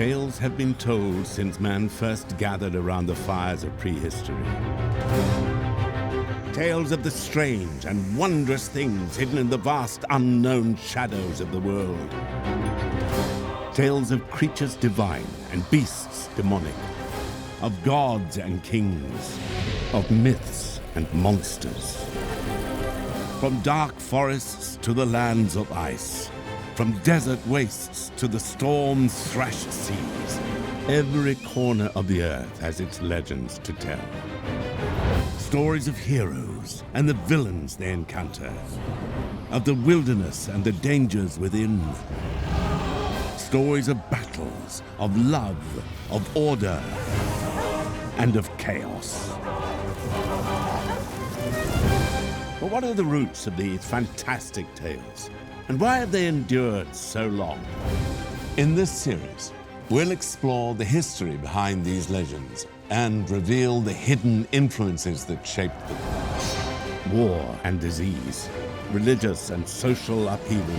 Tales have been told since man first gathered around the fires of prehistory. Tales of the strange and wondrous things hidden in the vast unknown shadows of the world. Tales of creatures divine and beasts demonic, of gods and kings, of myths and monsters. From dark forests to the lands of ice, from desert wastes to the storm-thrashed seas, every corner of the earth has its legends to tell. Stories of heroes and the villains they encounter, of the wilderness and the dangers within. Stories of battles, of love, of order, and of chaos. But what are the roots of these fantastic tales? And why have they endured so long? In this series, we'll explore the history behind these legends and reveal the hidden influences that shaped them. War and disease, religious and social upheaval,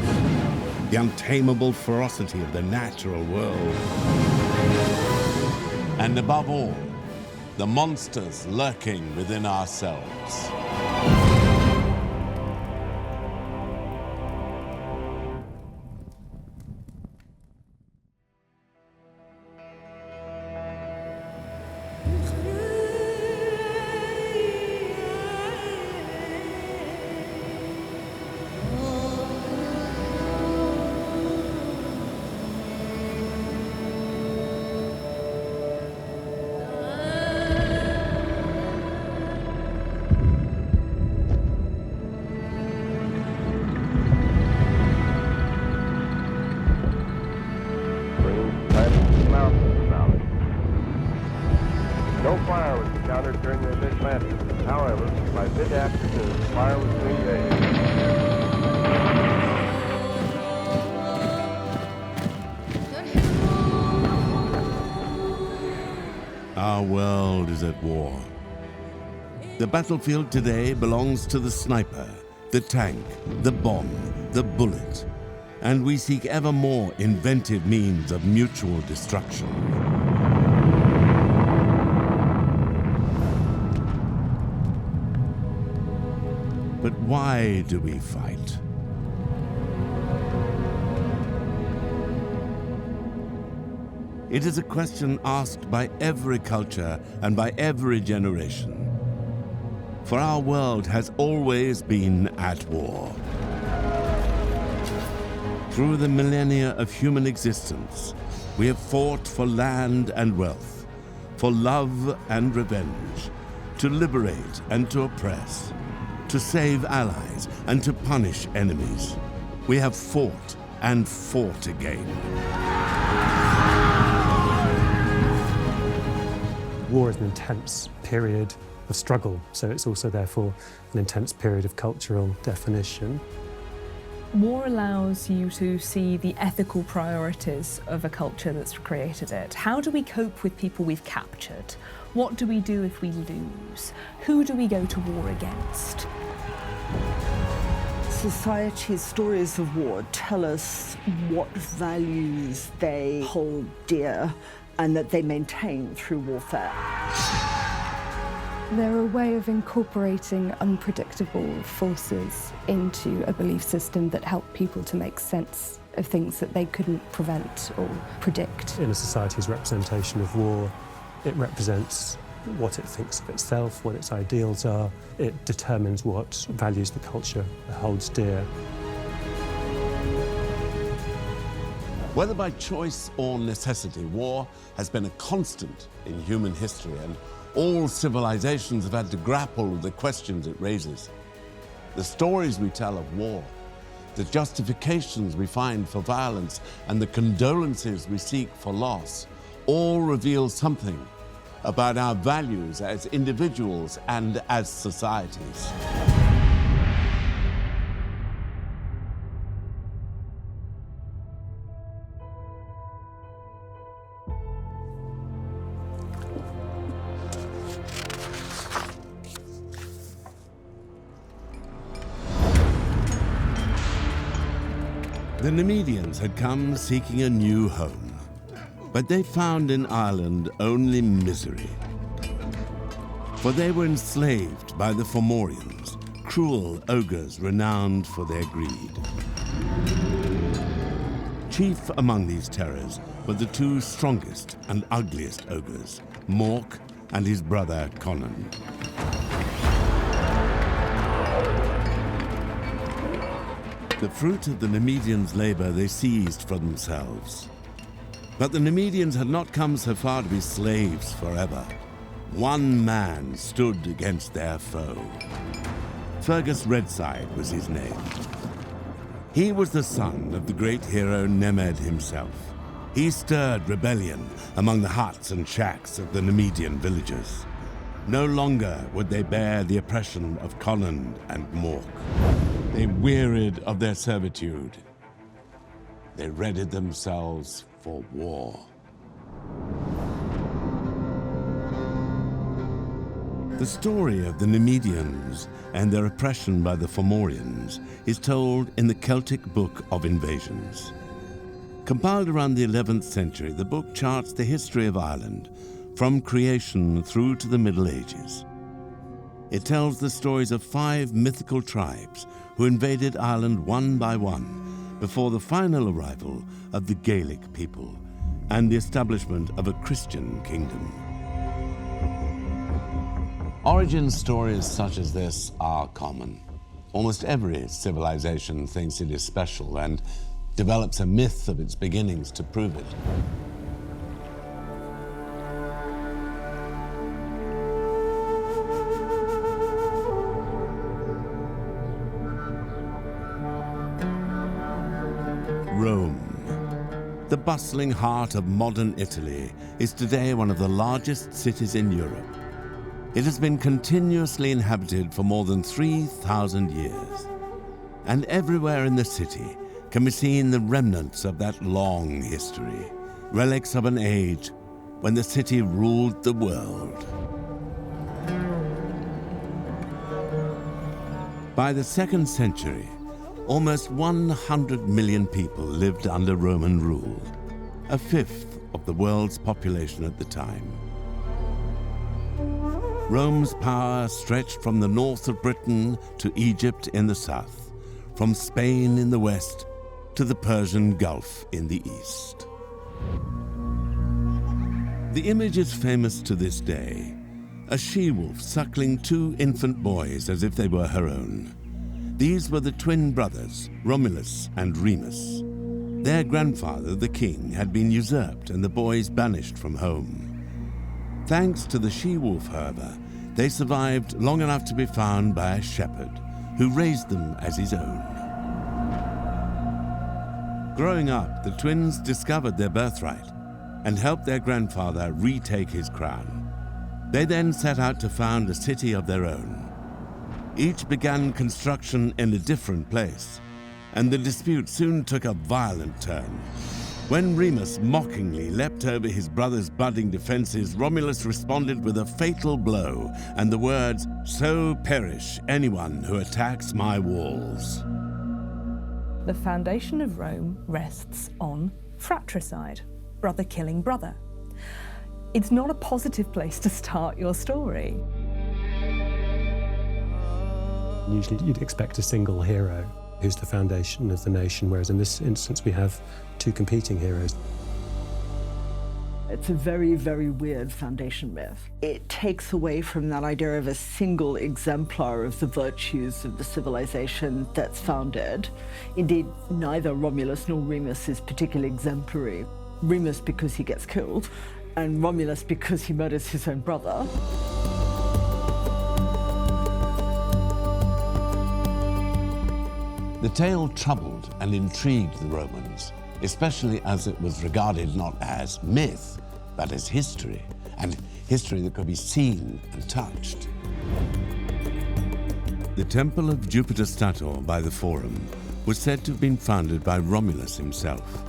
the untamable ferocity of the natural world. And above all, the monsters lurking within ourselves. No fire was encountered during the initial landing. However, by mid-afternoon, fire was being raised. Our world is at war. The battlefield today belongs to the sniper, the tank, the bomb, the bullet, and we seek ever more inventive means of mutual destruction. But why do we fight? It is a question asked by every culture and by every generation. For our world has always been at war. Through the millennia of human existence, we have fought for land and wealth, for love and revenge, to liberate and to oppress, to save allies and to punish enemies. We have fought and fought again. War is an intense period of struggle, so it's also therefore an intense period of cultural definition. War allows you to see the ethical priorities of a culture that's created it. How do we cope with people we've captured? What do we do if we lose? Who do we go to war against? Society's stories of war tell us what values they hold dear and that they maintain through warfare. They're a way of incorporating unpredictable forces into a belief system that help people to make sense of things that they couldn't prevent or predict. In a society's representation of war, it represents what it thinks of itself, what its ideals are. It determines what values the culture holds dear. Whether by choice or necessity, war has been a constant in human history, and all civilizations have had to grapple with the questions it raises. The stories we tell of war, the justifications we find for violence, and the condolences we seek for loss all reveal something about our values as individuals and as societies. The Numidians had come seeking a new home. But they found in Ireland only misery. For they were enslaved by the Fomorians, cruel ogres renowned for their greed. Chief among these terrors were the two strongest and ugliest ogres, Mork and his brother Conan. The fruit of the Nemedians' labor they seized for themselves. But the Nemedians had not come so far to be slaves forever. One man stood against their foe. Fergus Redside was his name. He was the son of the great hero Nemed himself. He stirred rebellion among the huts and shacks of the Nemedian villagers. No longer would they bear the oppression of Conan and Mork. They wearied of their servitude. They readied themselves for war. The story of the Nemedians and their oppression by the Fomorians is told in the Celtic Book of Invasions. Compiled around the 11th century, the book charts the history of Ireland from creation through to the Middle Ages. It tells the stories of 5 mythical tribes who invaded Ireland one by one before the final arrival of the Gaelic people and the establishment of a Christian kingdom. Origin stories such as this are common. Almost every civilization thinks it is special and develops a myth of its beginnings to prove it. Rome, the bustling heart of modern Italy, is today one of the largest cities in Europe. It has been continuously inhabited for more than 3,000 years. And everywhere in the city can be seen the remnants of that long history, relics of an age when the city ruled the world. By the 2nd century, almost 100 million people lived under Roman rule, a fifth of the world's population at the time. Rome's power stretched from the north of Britain to Egypt in the south, from Spain in the west to the Persian Gulf in the east. The image is famous to this day, a she-wolf suckling 2 infant boys as if they were her own. These were the twin brothers, Romulus and Remus. Their grandfather, the king, had been usurped and the boys banished from home. Thanks to the she-wolf, however, they survived long enough to be found by a shepherd who raised them as his own. Growing up, the twins discovered their birthright and helped their grandfather retake his crown. They then set out to found a city of their own. Each began construction in a different place, and the dispute soon took a violent turn. When Remus mockingly leapt over his brother's budding defenses, Romulus responded with a fatal blow and the words, "So perish anyone who attacks my walls." The foundation of Rome rests on fratricide, brother killing brother. It's not a positive place to start your story. Usually you'd expect a single hero who's the foundation of the nation, whereas in this instance we have 2 competing heroes. It's a very, very weird foundation myth. It takes away from that idea of a single exemplar of the virtues of the civilization that's founded. Indeed, neither Romulus nor Remus is particularly exemplary. Remus because he gets killed, and Romulus because he murders his own brother. The tale troubled and intrigued the Romans, especially as it was regarded not as myth, but as history, and history that could be seen and touched. The Temple of Jupiter Stator by the Forum was said to have been founded by Romulus himself.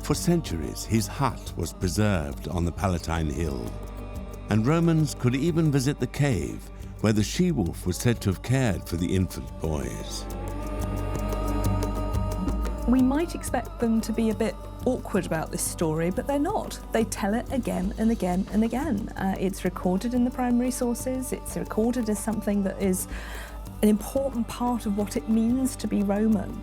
For centuries, his hut was preserved on the Palatine Hill, and Romans could even visit the cave where the she-wolf was said to have cared for the infant boys. We might expect them to be a bit awkward about this story, but they're not. They tell it again and again and again. It's recorded in the primary sources. It's recorded as something that is an important part of what it means to be Roman.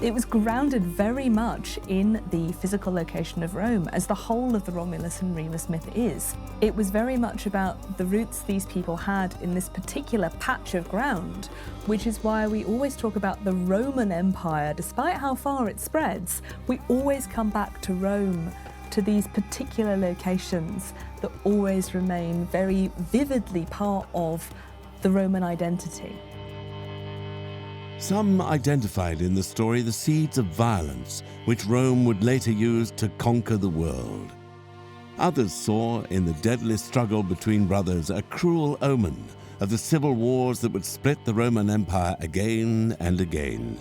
It was grounded very much in the physical location of Rome, as the whole of the Romulus and Remus myth is. It was very much about the roots these people had in this particular patch of ground, which is why we always talk about the Roman Empire. Despite how far it spreads, we always come back to Rome, to these particular locations that always remain very vividly part of the Roman identity. Some identified in the story the seeds of violence which Rome would later use to conquer the world. Others saw in the deadly struggle between brothers a cruel omen of the civil wars that would split the Roman Empire again and again.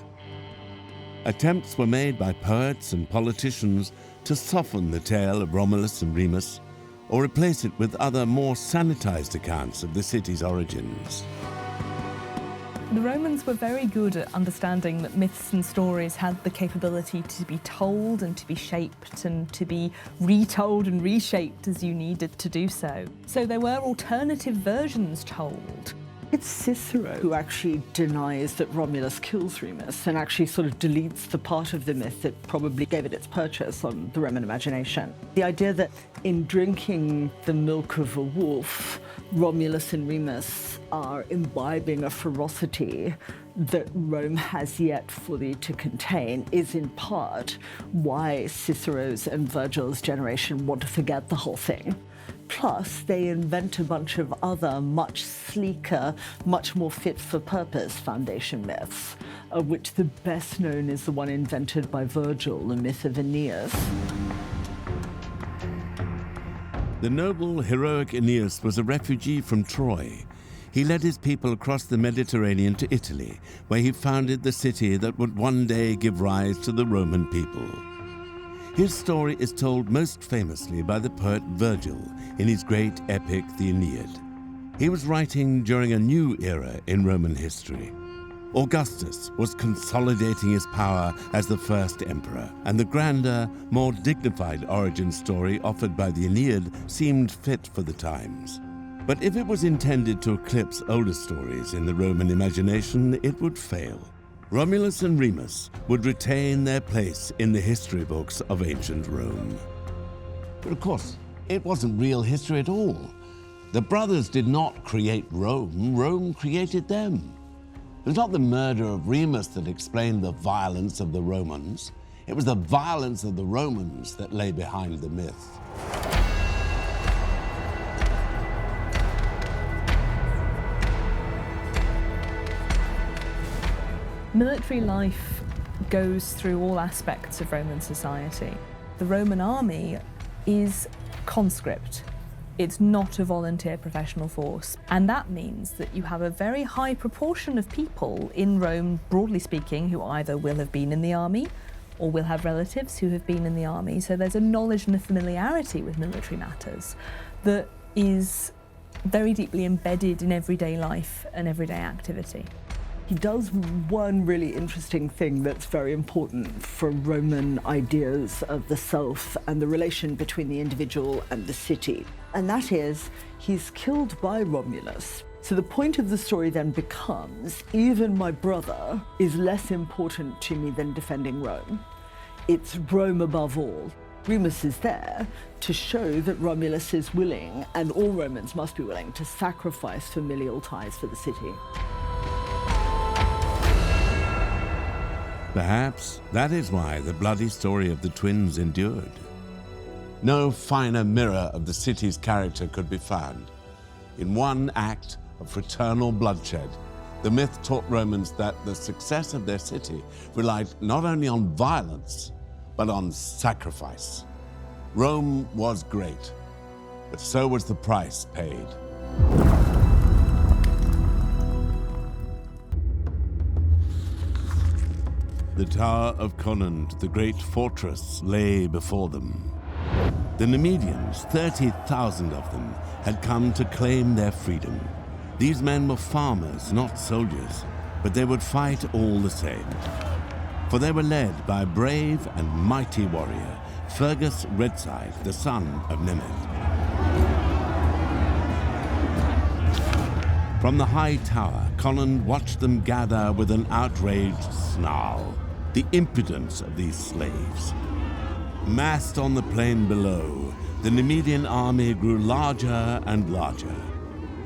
Attempts were made by poets and politicians to soften the tale of Romulus and Remus, or replace it with other more sanitized accounts of the city's origins. The Romans were very good at understanding that myths and stories had the capability to be told and to be shaped and to be retold and reshaped as you needed to do so. So there were alternative versions told. It's Cicero who actually denies that Romulus kills Remus and actually sort of deletes the part of the myth that probably gave it its purchase on the Roman imagination. The idea that in drinking the milk of a wolf, Romulus and Remus are imbibing a ferocity that Rome has yet fully to contain is in part why Cicero's and Virgil's generation want to forget the whole thing. Plus, they invent a bunch of other, much sleeker, much more fit-for-purpose foundation myths, of which the best known is the one invented by Virgil, the myth of Aeneas. The noble, heroic Aeneas was a refugee from Troy. He led his people across the Mediterranean to Italy, where he founded the city that would one day give rise to the Roman people. His story is told most famously by the poet Virgil in his great epic, the Iliad. He was writing during a new era in Roman history. Augustus was consolidating his power as the first emperor, and the grander, more dignified origin story offered by the Iliad seemed fit for the times. But if it was intended to eclipse older stories in the Roman imagination, it would fail. Romulus and Remus would retain their place in the history books of ancient Rome. But of course, it wasn't real history at all. The brothers did not create Rome, Rome created them. It was not the murder of Remus that explained the violence of the Romans. It was the violence of the Romans that lay behind the myth. Military life goes through all aspects of Roman society. The Roman army is conscript. It's not a volunteer professional force. And that means that you have a very high proportion of people in Rome, broadly speaking, who either will have been in the army or will have relatives who have been in the army. So there's a knowledge and a familiarity with military matters that is very deeply embedded in everyday life and everyday activity. He does one really interesting thing that's very important for Roman ideas of the self and the relation between the individual and the city. And that is, he's killed by Romulus. So the point of the story then becomes, even my brother is less important to me than defending Rome. It's Rome above all. Remus is there to show that Romulus is willing, and all Romans must be willing, to sacrifice familial ties for the city. Perhaps that is why the bloody story of the twins endured. No finer mirror of the city's character could be found. In one act of fraternal bloodshed, the myth taught Romans that the success of their city relied not only on violence, but on sacrifice. Rome was great, but so was the price paid. The Tower of Conant, the great fortress, lay before them. The Numidians, 30,000 of them, had come to claim their freedom. These men were farmers, not soldiers, but they would fight all the same. For they were led by a brave and mighty warrior Fergus Redside, the son of Nemeth. From the high tower, Conant watched them gather with an outraged snarl. The impudence of these slaves. Massed on the plain below, the Nemedian army grew larger and larger.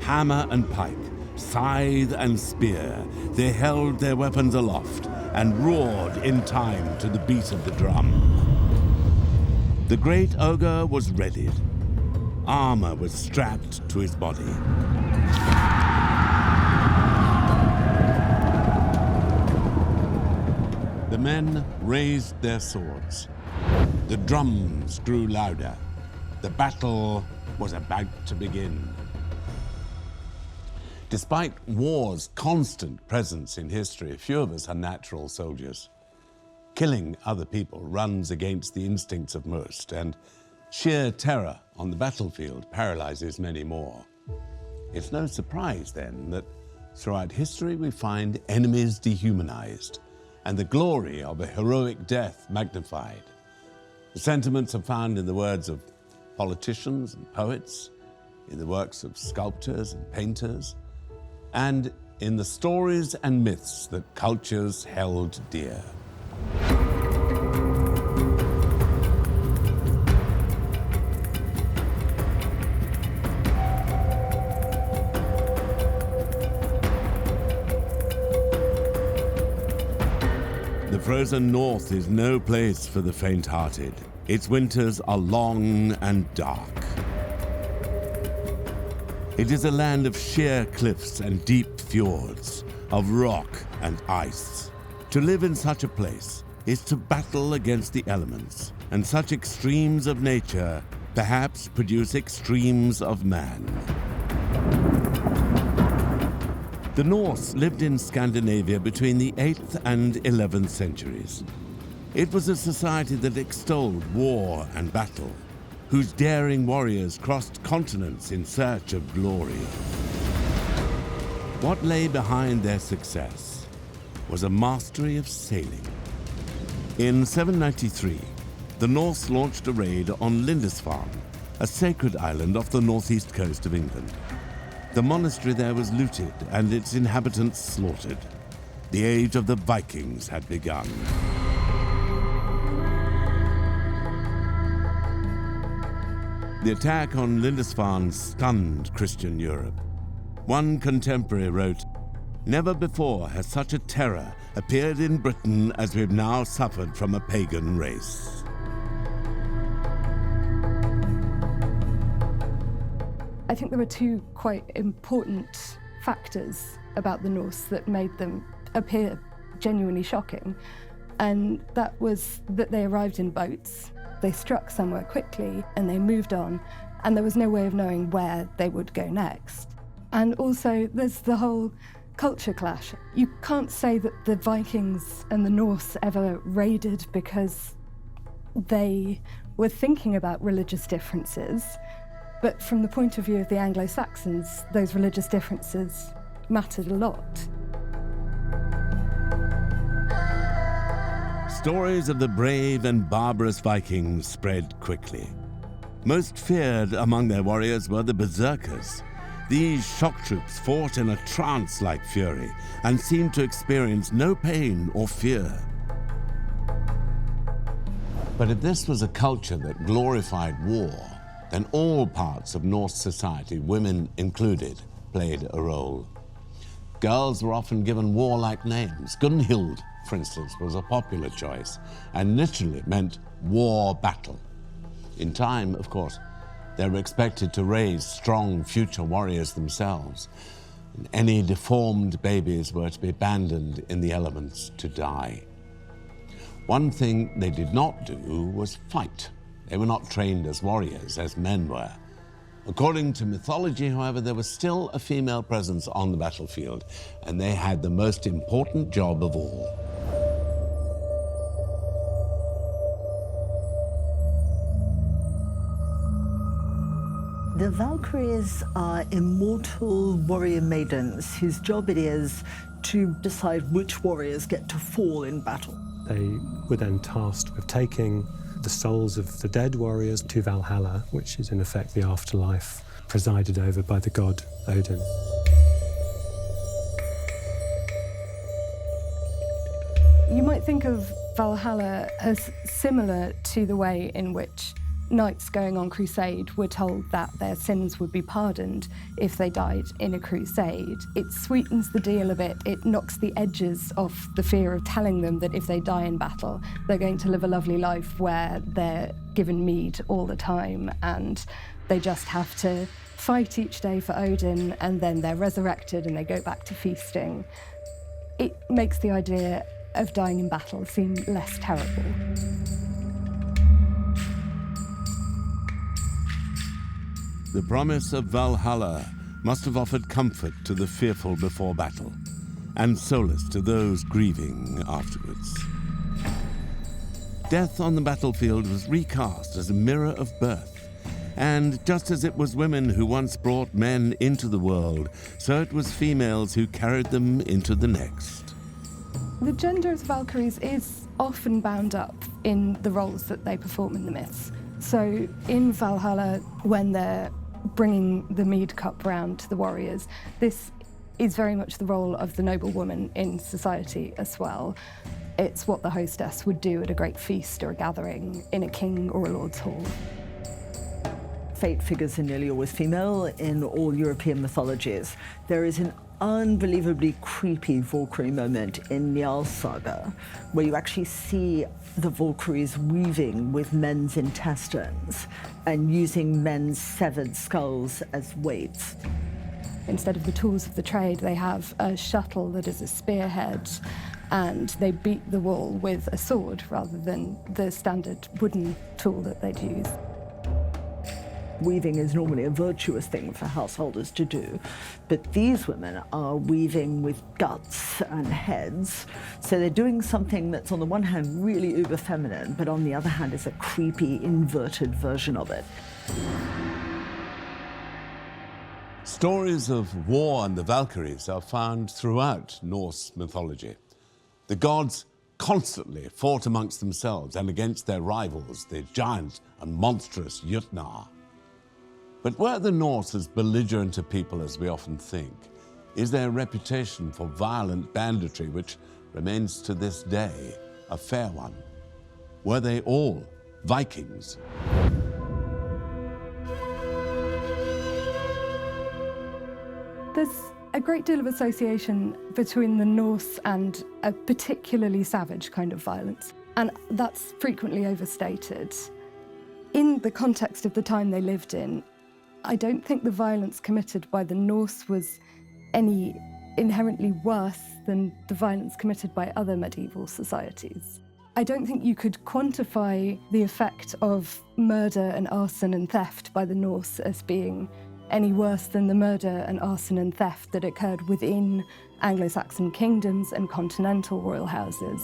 Hammer and pike, scythe and spear, they held their weapons aloft and roared in time to the beat of the drum. The great ogre was readied. Armor was strapped to his body. The men raised their swords. The drums grew louder. The battle was about to begin. Despite war's constant presence in history, few of us are natural soldiers. Killing other people runs against the instincts of most, and sheer terror on the battlefield paralyzes many more. It's no surprise, then, that throughout history we find enemies dehumanized and the glory of a heroic death magnified. The sentiments are found in the words of politicians and poets, in the works of sculptors and painters, and in the stories and myths that cultures held dear. The frozen north is no place for the faint-hearted. Its winters are long and dark. It is a land of sheer cliffs and deep fjords, of rock and ice. To live in such a place is to battle against the elements, and such extremes of nature perhaps produce extremes of man. The Norse lived in Scandinavia between the 8th and 11th centuries. It was a society that extolled war and battle, whose daring warriors crossed continents in search of glory. What lay behind their success was a mastery of sailing. In 793, the Norse launched a raid on Lindisfarne, a sacred island off the northeast coast of England. The monastery there was looted and its inhabitants slaughtered. The age of the Vikings had begun. The attack on Lindisfarne stunned Christian Europe. One contemporary wrote, "Never before has such a terror appeared in Britain as we've now suffered from a pagan race." I think there were two quite important factors about the Norse that made them appear genuinely shocking. And that was that they arrived in boats, they struck somewhere quickly, and they moved on, and there was no way of knowing where they would go next. And also, there's the whole culture clash. You can't say that the Vikings and the Norse ever raided because they were thinking about religious differences. But from the point of view of the Anglo-Saxons, those religious differences mattered a lot. Stories of the brave and barbarous Vikings spread quickly. Most feared among their warriors were the berserkers. These shock troops fought in a trance-like fury and seemed to experience no pain or fear. But if this was a culture that glorified war, then all parts of Norse society, women included, played a role. Girls were often given warlike names. Gunhild, for instance, was a popular choice, and literally meant war battle. In time, of course, they were expected to raise strong future warriors themselves, and any deformed babies were to be abandoned in the elements to die. One thing they did not do was fight. They were not trained as warriors, as men were. According to mythology, however, there was still a female presence on the battlefield, and they had the most important job of all. The Valkyries are immortal warrior maidens whose job it is to decide which warriors get to fall in battle. They were then tasked with taking the souls of the dead warriors to Valhalla, which is in effect the afterlife presided over by the god Odin. You might think of Valhalla as similar to the way in which knights going on crusade were told that their sins would be pardoned if they died in a crusade. It sweetens the deal a bit. It knocks the edges off the fear of telling them that if they die in battle, they're going to live a lovely life where they're given mead all the time and they just have to fight each day for Odin, and then they're resurrected and they go back to feasting. It makes the idea of dying in battle seem less terrible. The promise of Valhalla must have offered comfort to the fearful before battle, and solace to those grieving afterwards. Death on the battlefield was recast as a mirror of birth, and just as it was women who once brought men into the world, so it was females who carried them into the next. The gender of the Valkyries is often bound up in the roles that they perform in the myths. So in Valhalla, when they're bringing the mead cup round to the warriors, this is very much the role of the noble woman in society as well. It's what the hostess would do at a great feast or a gathering in a king or a lord's hall. Fate figures are nearly always female in all European mythologies. There is an unbelievably creepy Valkyrie moment in Njál's saga, where you actually see the Valkyries weaving with men's intestines and using men's severed skulls as weights. Instead of the tools of the trade, they have a shuttle that is a spearhead, and they beat the wall with a sword rather than the standard wooden tool that they'd use. Weaving is normally a virtuous thing for householders to do, but these women are weaving with guts and heads, so they're doing something that's on the one hand really uber feminine, but on the other hand is a creepy inverted version of it. Stories of war and the Valkyries are found throughout Norse mythology. The gods constantly fought amongst themselves and against their rivals, the giant and monstrous Jötnar. But were the Norse as belligerent a people as we often think? Is their reputation for violent banditry, which remains to this day, a fair one? Were they all Vikings? There's a great deal of association between the Norse and a particularly savage kind of violence, and that's frequently overstated. In the context of the time they lived in, I don't think the violence committed by the Norse was any inherently worse than the violence committed by other medieval societies. I don't think you could quantify the effect of murder and arson and theft by the Norse as being any worse than the murder and arson and theft that occurred within Anglo-Saxon kingdoms and continental royal houses.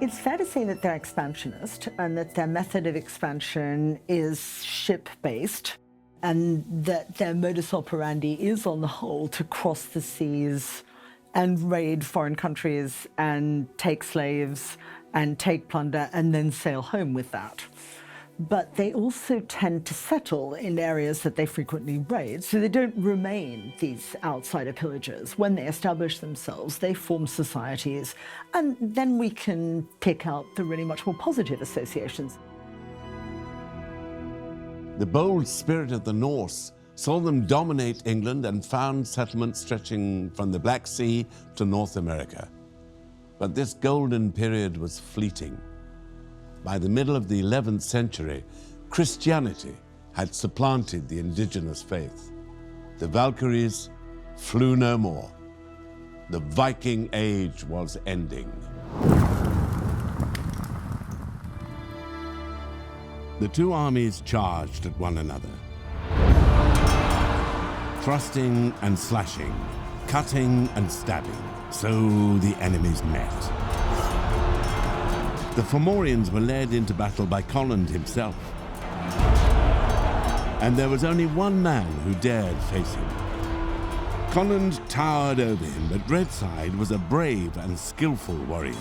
It's fair to say that they're expansionist and that their method of expansion is ship-based, and that their modus operandi is, on the whole, to cross the seas and raid foreign countries and take slaves and take plunder and then sail home with that. But they also tend to settle in areas that they frequently raid, so they don't remain these outsider pillagers. When they establish themselves, they form societies, and then we can pick out the really much more positive associations. The bold spirit of the Norse saw them dominate England and found settlements stretching from the Black Sea to North America. But this golden period was fleeting. By the middle of the 11th century, Christianity had supplanted the indigenous faith. The Valkyries flew no more. The Viking Age was ending. The two armies charged at one another. Thrusting and slashing, cutting and stabbing, so the enemies met. The Fomorians were led into battle by Conant himself. And there was only one man who dared face him. Conant towered over him, but Redside was a brave and skillful warrior.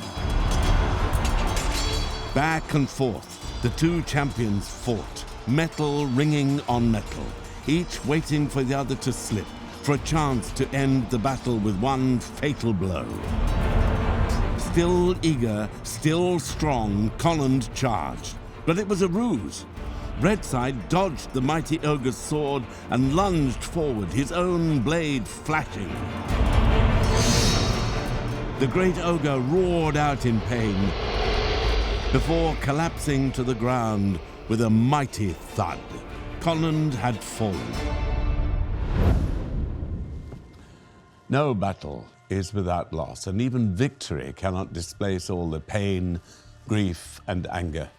Back and forth, the two champions fought, metal ringing on metal, each waiting for the other to slip, for a chance to end the battle with one fatal blow. Still eager, still strong, Conant charged. But it was a ruse. Redside dodged the mighty ogre's sword and lunged forward, his own blade flashing. The great ogre roared out in pain before collapsing to the ground with a mighty thud. Conant had fallen. No battle is without loss, and even victory cannot displace all the pain, grief, and anger.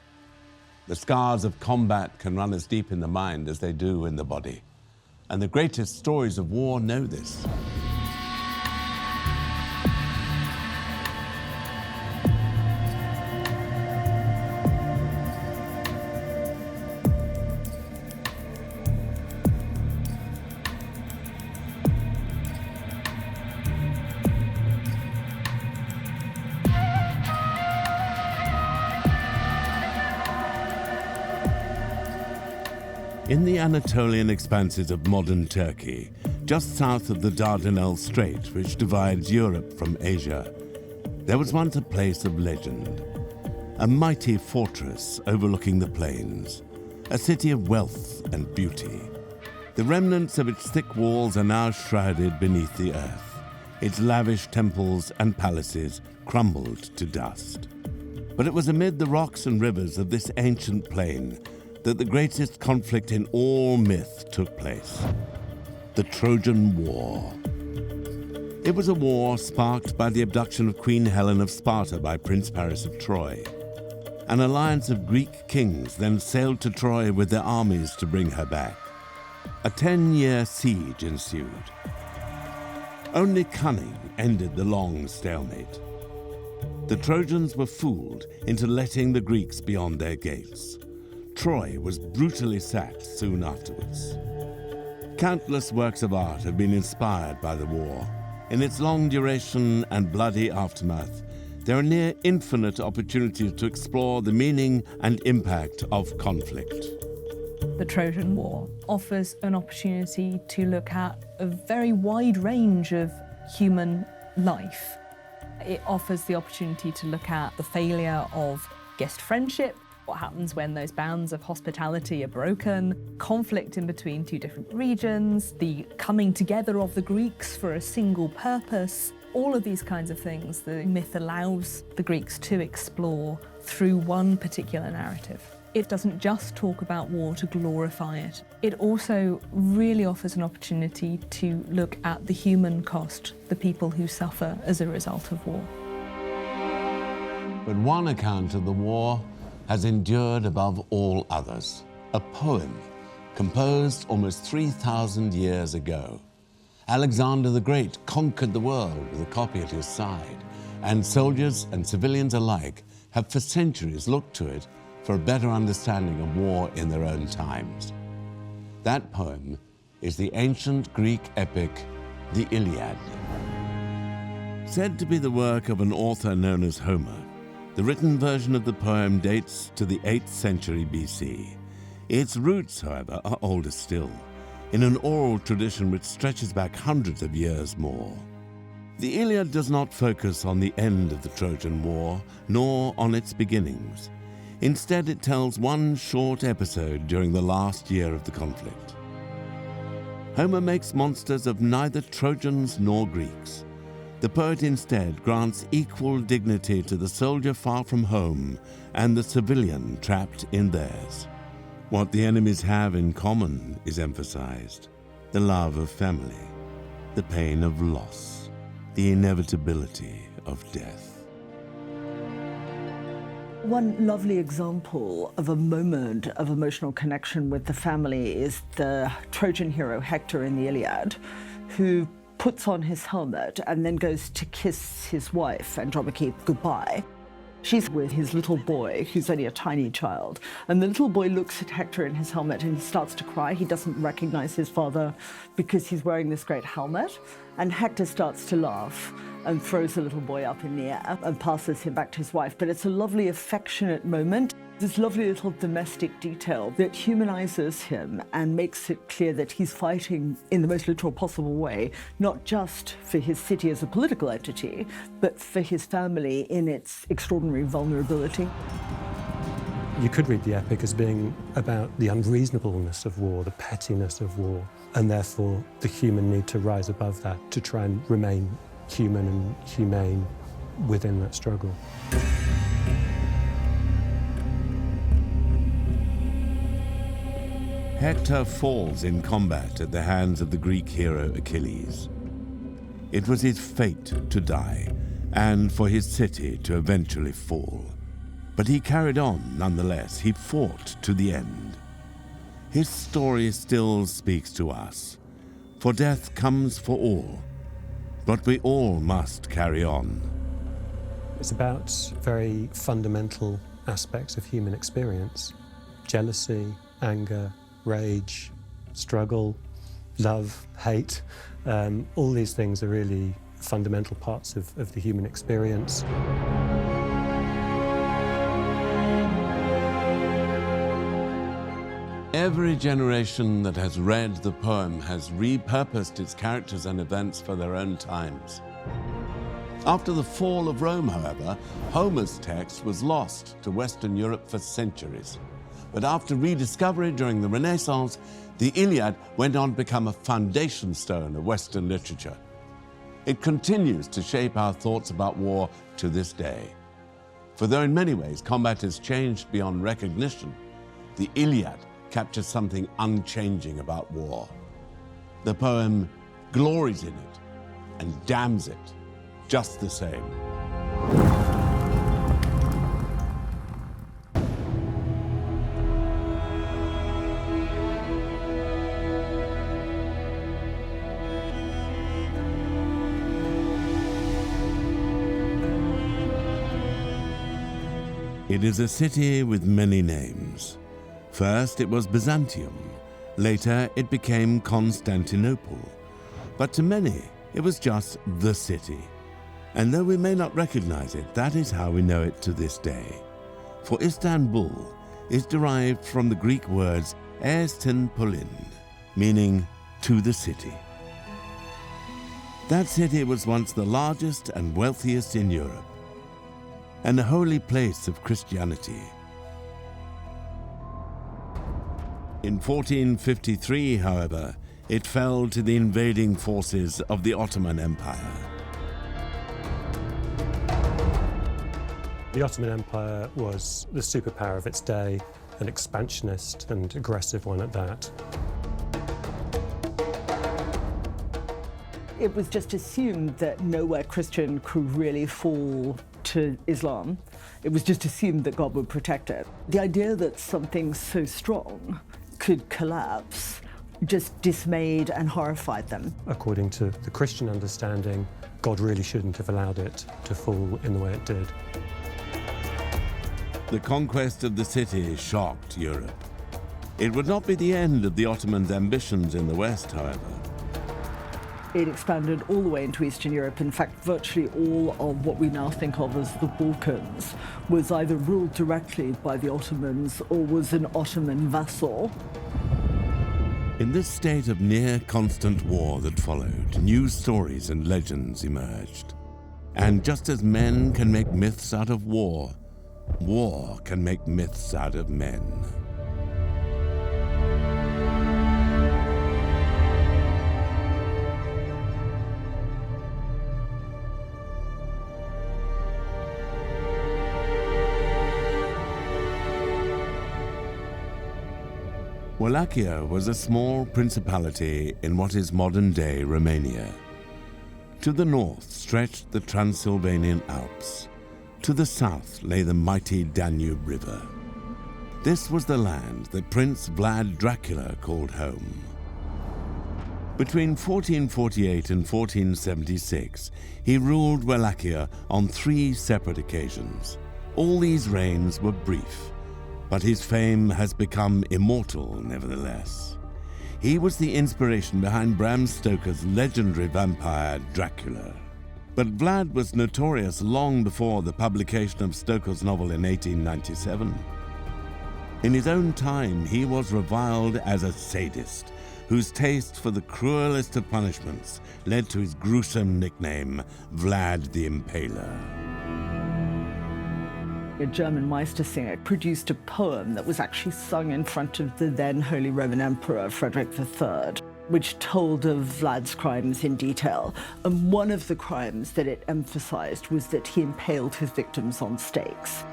The scars of combat can run as deep in the mind as they do in the body. And the greatest stories of war know this. In the Anatolian expanses of modern Turkey, just south of the Dardanelles Strait, which divides Europe from Asia, there was once a place of legend. A mighty fortress overlooking the plains, a city of wealth and beauty. The remnants of its thick walls are now shrouded beneath the earth. Its lavish temples and palaces crumbled to dust. But it was amid the rocks and rivers of this ancient plain that the greatest conflict in all myth took place: the Trojan War. It was a war sparked by the abduction of Queen Helen of Sparta by Prince Paris of Troy. An alliance of Greek kings then sailed to Troy with their armies to bring her back. A 10-year siege ensued. Only cunning ended the long stalemate. The Trojans were fooled into letting the Greeks beyond their gates. Troy was brutally sacked soon afterwards. Countless works of art have been inspired by the war. In its long duration and bloody aftermath, there are near infinite opportunities to explore the meaning and impact of conflict. The Trojan War offers an opportunity to look at a very wide range of human life. It offers the opportunity to look at the failure of guest friendship, what happens when those bounds of hospitality are broken, conflict in between two different regions, the coming together of the Greeks for a single purpose. All of these kinds of things the myth allows the Greeks to explore through one particular narrative. It doesn't just talk about war to glorify it. It also really offers an opportunity to look at the human cost, the people who suffer as a result of war. But one account of the war has endured above all others: a poem composed almost 3,000 years ago. Alexander the Great conquered the world with a copy at his side, and soldiers and civilians alike have for centuries looked to it for a better understanding of war in their own times. That poem is the ancient Greek epic, the Iliad. Said to be the work of an author known as Homer, the written version of the poem dates to the 8th century BC. Its roots, however, are older still, in an oral tradition which stretches back hundreds of years more. The Iliad does not focus on the end of the Trojan War, nor on its beginnings. Instead, it tells one short episode during the last year of the conflict. Homer makes monsters of neither Trojans nor Greeks. The poet instead grants equal dignity to the soldier far from home and the civilian trapped in theirs. What the enemies have in common is emphasized: the love of family, the pain of loss, the inevitability of death. One lovely example of a moment of emotional connection with the family is the Trojan hero Hector in the Iliad, who puts on his helmet and then goes to kiss his wife, Andromache, goodbye. She's with his little boy, who's only a tiny child. And the little boy looks at Hector in his helmet and he starts to cry. He doesn't recognize his father because he's wearing this great helmet. And Hector starts to laugh and throws the little boy up in the air and passes him back to his wife. But it's a lovely, affectionate moment. This lovely little domestic detail that humanizes him and makes it clear that he's fighting in the most literal possible way, not just for his city as a political entity, but for his family in its extraordinary vulnerability. You could read the epic as being about the unreasonableness of war, the pettiness of war, and therefore the human need to rise above that, to try and remain human and humane within that struggle. Hector falls in combat at the hands of the Greek hero Achilles. It was his fate to die, and for his city to eventually fall. But he carried on nonetheless. He fought to the end. His story still speaks to us, for death comes for all, but we all must carry on. It's about very fundamental aspects of human experience: jealousy, anger, rage, struggle, love, hate. All these things are really fundamental parts of the human experience. Every generation that has read the poem has repurposed its characters and events for their own times. After the fall of Rome, however, Homer's text was lost to Western Europe for centuries. But after rediscovery during the Renaissance, the Iliad went on to become a foundation stone of Western literature. It continues to shape our thoughts about war to this day. For though in many ways combat has changed beyond recognition, the Iliad captures something unchanging about war. The poem glories in it and damns it just the same. It is a city with many names. First, it was Byzantium. Later, it became Constantinople. But to many, it was just the city. And though we may not recognize it, that is how we know it to this day. For Istanbul is derived from the Greek words Estin Polin, meaning to the city. That city was once the largest and wealthiest in Europe, and a holy place of Christianity. In 1453, however, it fell to the invading forces of the Ottoman Empire. The Ottoman Empire was the superpower of its day, an expansionist and aggressive one at that. It was just assumed that nowhere Christian could really fall to Islam. It was just assumed that God would protect it. The idea that something so strong could collapse just dismayed and horrified them. According to the Christian understanding, God really shouldn't have allowed it to fall in the way it did. The conquest of the city shocked Europe. It would not be the end of the Ottomans' ambitions in the West, however. It expanded all the way into Eastern Europe. In fact, virtually all of what we now think of as the Balkans was either ruled directly by the Ottomans or was an Ottoman vassal. In this state of near constant war that followed, new stories and legends emerged. And just as men can make myths out of war, war can make myths out of men. Wallachia was a small principality in what is modern-day Romania. To the north stretched the Transylvanian Alps. To the south lay the mighty Danube River. This was the land that Prince Vlad Dracula called home. Between 1448 and 1476, he ruled Wallachia on 3 separate occasions. All these reigns were brief, but his fame has become immortal nevertheless. He was the inspiration behind Bram Stoker's legendary vampire Dracula. But Vlad was notorious long before the publication of Stoker's novel in 1897. In his own time, he was reviled as a sadist, whose taste for the cruelest of punishments led to his gruesome nickname, Vlad the Impaler. A German Meistersinger produced a poem that was actually sung in front of the then Holy Roman Emperor Frederick III, which told of Vlad's crimes in detail. And one of the crimes that it emphasized was that he impaled his victims on stakes.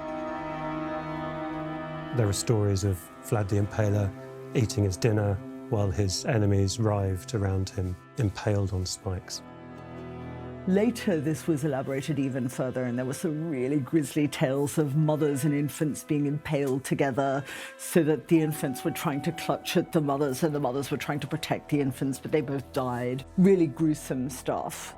There are stories of Vlad the Impaler eating his dinner while his enemies writhed around him, impaled on spikes. Later, this was elaborated even further, and there were some really grisly tales of mothers and infants being impaled together so that the infants were trying to clutch at the mothers and the mothers were trying to protect the infants, but they both died. Really gruesome stuff.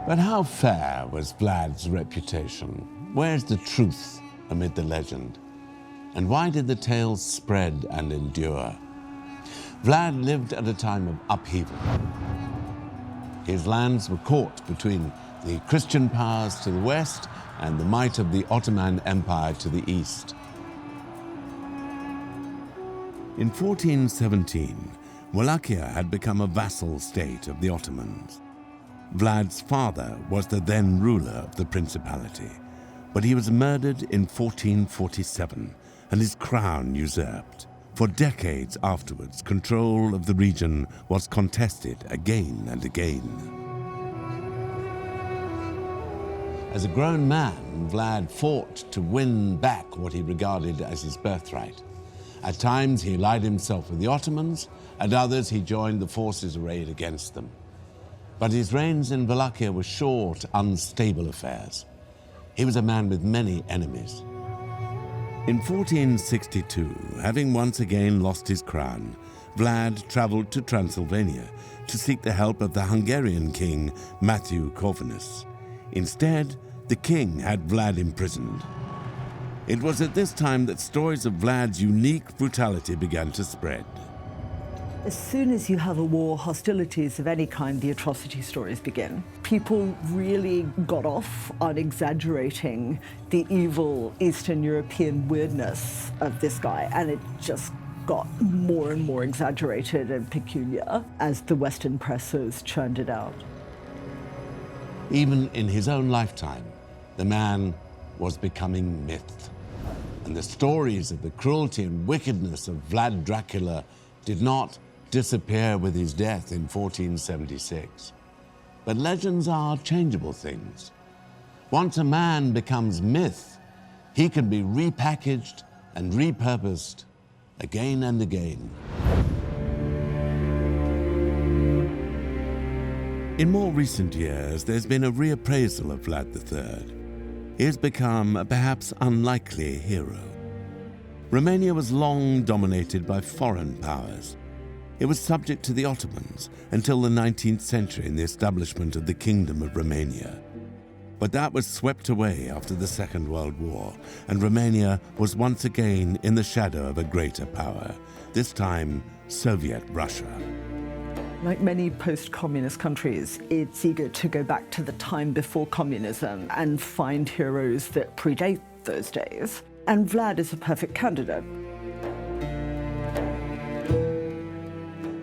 But how fair was Vlad's reputation? Where's the truth amid the legend? And why did the tales spread and endure? Vlad lived at a time of upheaval. His lands were caught between the Christian powers to the west and the might of the Ottoman Empire to the east. In 1417, Wallachia had become a vassal state of the Ottomans. Vlad's father was the then ruler of the principality, but he was murdered in 1447 and his crown usurped. For decades afterwards, control of the region was contested again and again. As a grown man, Vlad fought to win back what he regarded as his birthright. At times, he allied himself with the Ottomans, at others, he joined the forces arrayed against them. But his reigns in Wallachia were short, unstable affairs. He was a man with many enemies. In 1462, having once again lost his crown, Vlad traveled to Transylvania to seek the help of the Hungarian king Matthew Corvinus. Instead, the king had Vlad imprisoned. It was at this time that stories of Vlad's unique brutality began to spread. As soon as you have a war, hostilities of any kind, the atrocity stories begin. People really got off on exaggerating the evil Eastern European weirdness of this guy, and it just got more and more exaggerated and peculiar as the Western presses churned it out. Even in his own lifetime, the man was becoming myth. And the stories of the cruelty and wickedness of Vlad Dracula did not disappear with his death in 1476. But legends are changeable things. Once a man becomes myth, he can be repackaged and repurposed again and again. In more recent years, there's been a reappraisal of Vlad III. He has become a perhaps unlikely hero. Romania was long dominated by foreign powers. It was subject to the Ottomans until the 19th century in the establishment of the Kingdom of Romania. But that was swept away after the Second World War, and Romania was once again in the shadow of a greater power, this time Soviet Russia. Like many post-communist countries, it's eager to go back to the time before communism and find heroes that predate those days. And Vlad is a perfect candidate.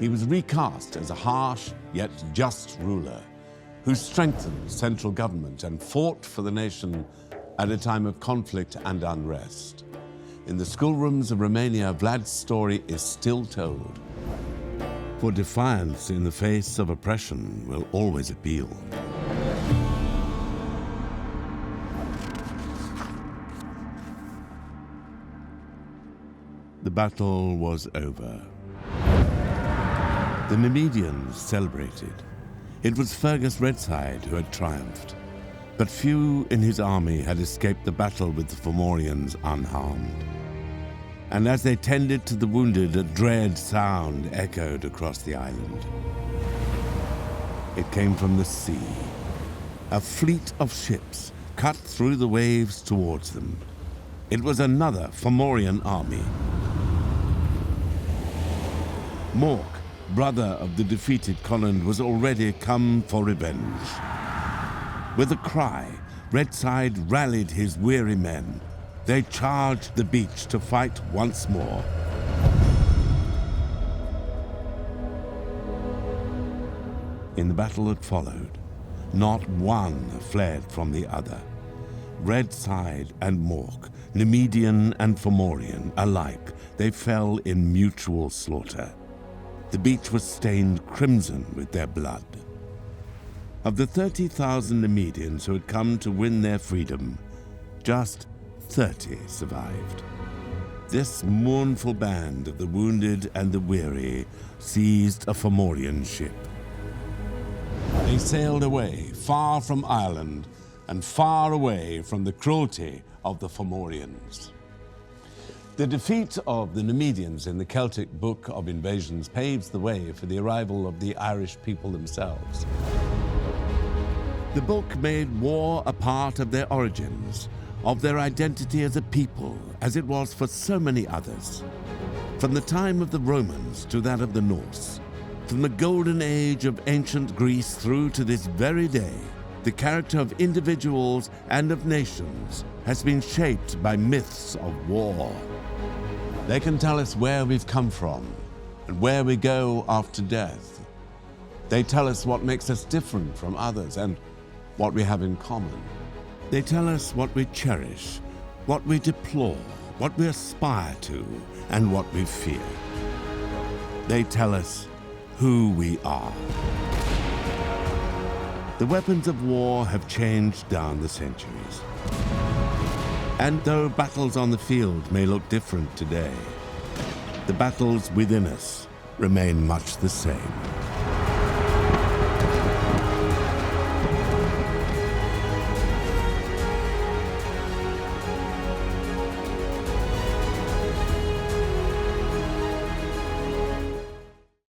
He was recast as a harsh yet just ruler who strengthened central government and fought for the nation at a time of conflict and unrest. In the schoolrooms of Romania, Vlad's story is still told. For defiance in the face of oppression will always appeal. The battle was over. The Numidians celebrated. It was Fergus Redside who had triumphed, but few in his army had escaped the battle with the Fomorians unharmed. And as they tended to the wounded, a dread sound echoed across the island. It came from the sea, a fleet of ships cut through the waves towards them. It was another Fomorian army. Mork, brother of the defeated Conant, was already come for revenge. With a cry, Redside rallied his weary men. They charged the beach to fight once more. In the battle that followed, not one fled from the other. Redside and Mork, Numidian and Fomorian alike, they fell in mutual slaughter. The beach was stained crimson with their blood. Of the 30,000 Numidians who had come to win their freedom, just 30 survived. This mournful band of the wounded and the weary seized a Fomorian ship. They sailed away, far from Ireland, and far away from the cruelty of the Fomorians. The defeat of the Numidians in the Celtic Book of Invasions paves the way for the arrival of the Irish people themselves. The book made war a part of their origins, of their identity as a people, as it was for so many others. From the time of the Romans to that of the Norse, from the golden age of ancient Greece through to this very day, the character of individuals and of nations has been shaped by myths of war. They can tell us where we've come from and where we go after death. They tell us what makes us different from others and what we have in common. They tell us what we cherish, what we deplore, what we aspire to, and what we fear. They tell us who we are. The weapons of war have changed down the centuries. And though battles on the field may look different today, the battles within us remain much the same.